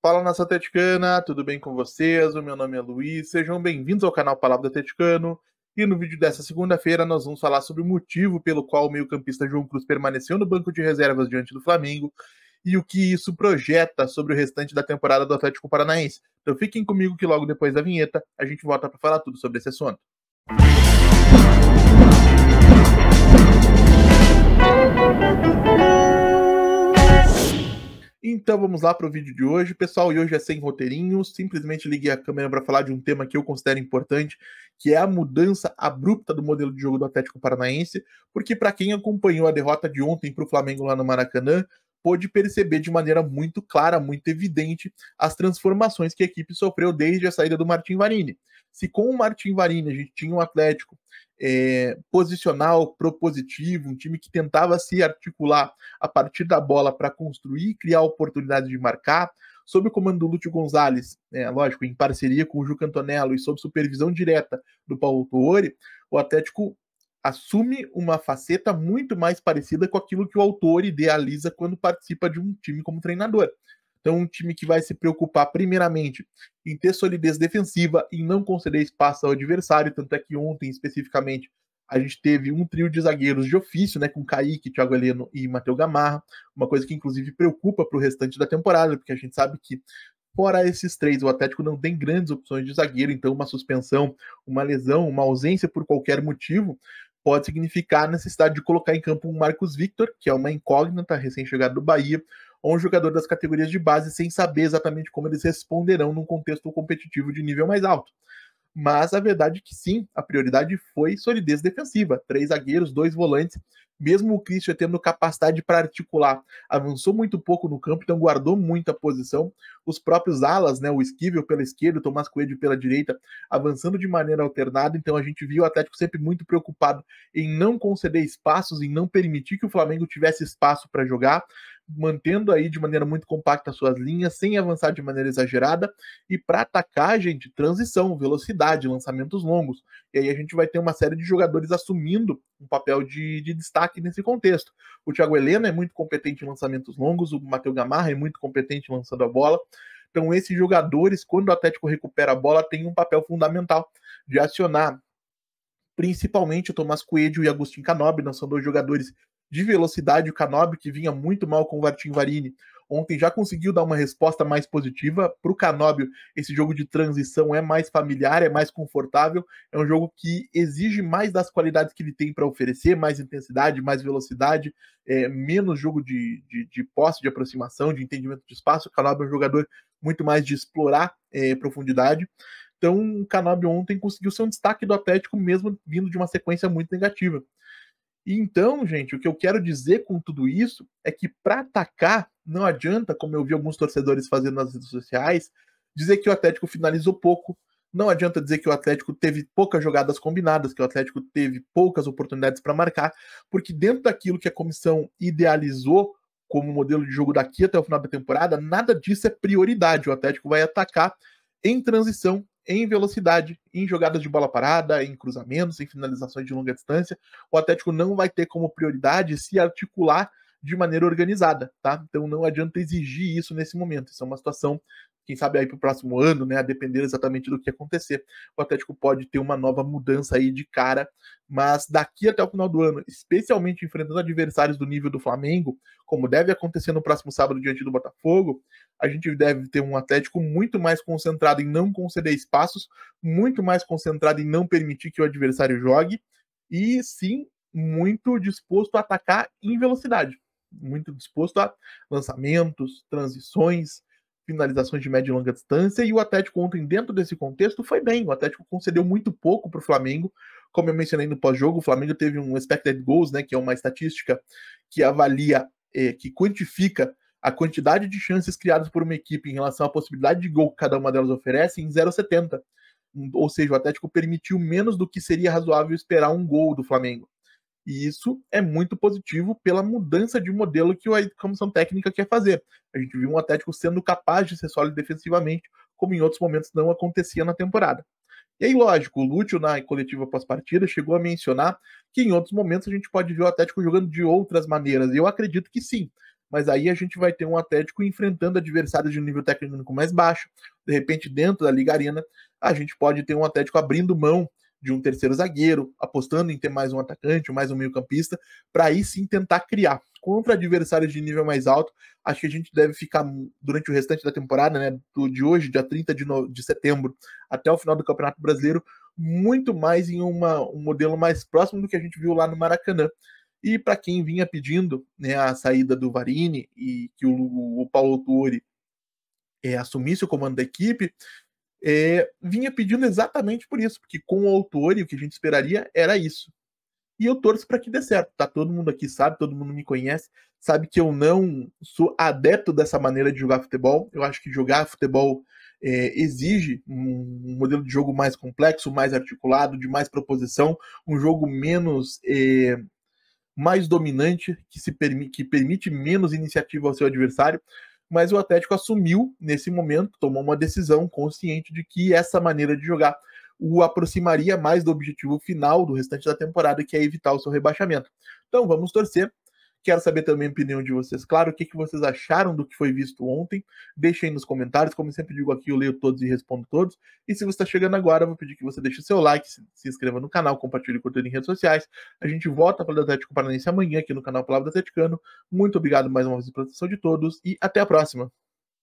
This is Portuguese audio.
Fala, nação atleticana, tudo bem com vocês? O meu nome é Luiz, sejam bem-vindos ao canal Palavra do Atleticano. E no vídeo dessa segunda-feira nós vamos falar sobre o motivo pelo qual o meio-campista João Cruz permaneceu no banco de reservas diante do Flamengo e o que isso projeta sobre o restante da temporada do Atlético Paranaense. Então fiquem comigo que logo depois da vinheta a gente volta para falar tudo sobre esse assunto. Então vamos lá para o vídeo de hoje, pessoal, e hoje é sem roteirinhos, simplesmente liguei a câmera para falar de um tema que eu considero importante, que é a mudança abrupta do modelo de jogo do Atlético Paranaense, porque para quem acompanhou a derrota de ontem para o Flamengo lá no Maracanã, pôde perceber de maneira muito clara, muito evidente, as transformações que a equipe sofreu desde a saída do Martin Varini. Se com o Martin Varini a gente tinha um Atlético posicional, propositivo, um time que tentava se articular a partir da bola para construir e criar oportunidades de marcar, sob o comando do Lúcio Gonzalez, lógico, em parceria com o Juca Antonello e sob supervisão direta do Paulo Tuori, o Atlético assume uma faceta muito mais parecida com aquilo que o autor idealiza quando participa de um time como treinador. Então, um time que vai se preocupar primeiramente em ter solidez defensiva, em não conceder espaço ao adversário, tanto é que ontem, especificamente, a gente teve um trio de zagueiros de ofício, né, com Kaique, Thiago Heleno e Matheus Gamarra, uma coisa que inclusive preocupa para o restante da temporada, porque a gente sabe que fora esses três, o Atlético não tem grandes opções de zagueiro, então uma suspensão, uma lesão, uma ausência por qualquer motivo pode significar a necessidade de colocar em campo um Marcos Victor, que é uma incógnita recém-chegado do Bahia, ou um jogador das categorias de base sem saber exatamente como eles responderão num contexto competitivo de nível mais alto. Mas a verdade é que sim, a prioridade foi solidez defensiva. 3 zagueiros, 2 volantes, mesmo o Christian tendo capacidade para articular, avançou muito pouco no campo, então guardou muita posição. Os próprios alas, né, o Esquivel pela esquerda, o Tomás Coelho pela direita, avançando de maneira alternada, então a gente viu o Atlético sempre muito preocupado em não conceder espaços, em não permitir que o Flamengo tivesse espaço para jogar, mantendo aí de maneira muito compacta as suas linhas, sem avançar de maneira exagerada, e para atacar, gente, transição, velocidade, lançamentos longos. E aí a gente vai ter uma série de jogadores assumindo um papel de destaque nesse contexto. O Thiago Heleno é muito competente em lançamentos longos, o Matheus Gamarra é muito competente lançando a bola. Então esses jogadores, quando o Atlético recupera a bola, têm um papel fundamental de acionar principalmente o Tomás Coelho e Agustin Canobbe, não são 2 jogadores de velocidade. O Canobbe, que vinha muito mal com o Martin Varini, ontem já conseguiu dar uma resposta mais positiva. Para o Canobbe, esse jogo de transição é mais familiar, é mais confortável, é um jogo que exige mais das qualidades que ele tem para oferecer, mais intensidade, mais velocidade, menos jogo de posse, de aproximação, de entendimento de espaço. O Canobbe é um jogador muito mais de explorar profundidade. Então, o Canobbe ontem conseguiu ser um destaque do Atlético, mesmo vindo de uma sequência muito negativa. E então, gente, o que eu quero dizer com tudo isso é que para atacar, não adianta, como eu vi alguns torcedores fazendo nas redes sociais, dizer que o Atlético finalizou pouco, não adianta dizer que o Atlético teve poucas jogadas combinadas, que o Atlético teve poucas oportunidades para marcar, porque dentro daquilo que a comissão idealizou como modelo de jogo daqui até o final da temporada, nada disso é prioridade. O Atlético vai atacar em transição, em velocidade, em jogadas de bola parada, em cruzamentos, em finalizações de longa distância. O Atlético não vai ter como prioridade se articular de maneira organizada, tá? Então não adianta exigir isso nesse momento. Isso é uma situação, quem sabe aí para o próximo ano, né, a depender exatamente do que acontecer. O Atlético pode ter uma nova mudança aí de cara, mas daqui até o final do ano, especialmente enfrentando adversários do nível do Flamengo, como deve acontecer no próximo sábado diante do Botafogo, a gente deve ter um Atlético muito mais concentrado em não conceder espaços, muito mais concentrado em não permitir que o adversário jogue, e sim, muito disposto a atacar em velocidade, muito disposto a lançamentos, transições, finalizações de média e longa distância. E o Atlético ontem, dentro desse contexto, foi bem. O Atlético concedeu muito pouco para o Flamengo. Como eu mencionei no pós-jogo, o Flamengo teve um expected goals, né, que é uma estatística que avalia, que quantifica a quantidade de chances criadas por uma equipe em relação à possibilidade de gol que cada uma delas oferece em 0,70. Ou seja, o Atlético permitiu menos do que seria razoável esperar um gol do Flamengo. E isso é muito positivo pela mudança de modelo que a comissão técnica quer fazer. A gente viu um Atlético sendo capaz de ser sólido defensivamente, como em outros momentos não acontecia na temporada. E aí, lógico, o Lúcio, na coletiva pós-partida, chegou a mencionar que em outros momentos a gente pode ver o Atlético jogando de outras maneiras. E eu acredito que sim. mas aí a gente vai ter um Atlético enfrentando adversários de um nível técnico mais baixo. De repente, dentro da Liga Arena, a gente pode ter um Atlético abrindo mão de um terceiro zagueiro, apostando em ter mais um atacante, mais um meio-campista, para aí sim tentar criar. Contra adversários de nível mais alto, acho que a gente deve ficar durante o restante da temporada, né, de hoje, dia 30 de setembro, até o final do Campeonato Brasileiro, muito mais em um modelo mais próximo do que a gente viu lá no Maracanã. E para quem vinha pedindo, né, a saída do Varini e que o Paulo Autuori assumisse o comando da equipe, vinha pedindo exatamente por isso, porque com o Autuori o que a gente esperaria era isso. E eu torço para que dê certo, tá? Todo mundo aqui sabe, todo mundo me conhece, sabe que eu não sou adepto dessa maneira de jogar futebol. Eu acho que jogar futebol exige um modelo de jogo mais complexo, mais articulado, de mais proposição, um jogo menos mais dominante, que permite menos iniciativa ao seu adversário. Mas o Atlético assumiu nesse momento, tomou uma decisão consciente de que essa maneira de jogar o aproximaria mais do objetivo final do restante da temporada, que é evitar o seu rebaixamento. Então vamos torcer. Quero saber também a opinião de vocês. Claro, o que vocês acharam do que foi visto ontem. Deixem nos comentários. Como sempre digo aqui, eu leio todos e respondo todos. E se você está chegando agora, eu vou pedir que você deixe seu like, se inscreva no canal, compartilhe conteúdo em redes sociais. A gente volta para o Atlético Paranaense amanhã aqui no canal Palavra do Atleticano. Muito obrigado mais uma vez pela atenção de todos e até a próxima.